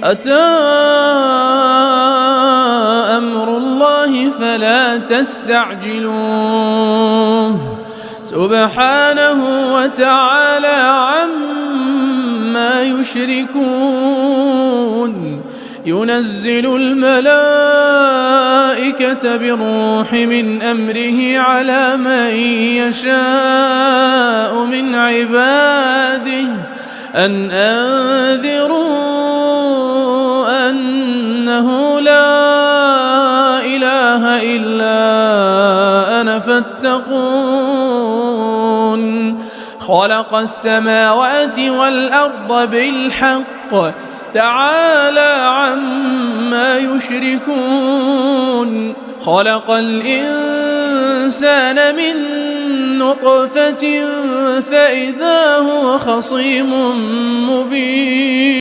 أتى أمر الله فلا تستعجلوه سبحانه وتعالى عما يشركون ينزل الملائكة بالروح من أمره على من يشاء من عباده أن أنذروا أنه لا إله إلا أنا فاتقون خلق السماوات والأرض بالحق تعالى عما يشركون خلق الإنسان من نطفة فإذا هو خصيم مبين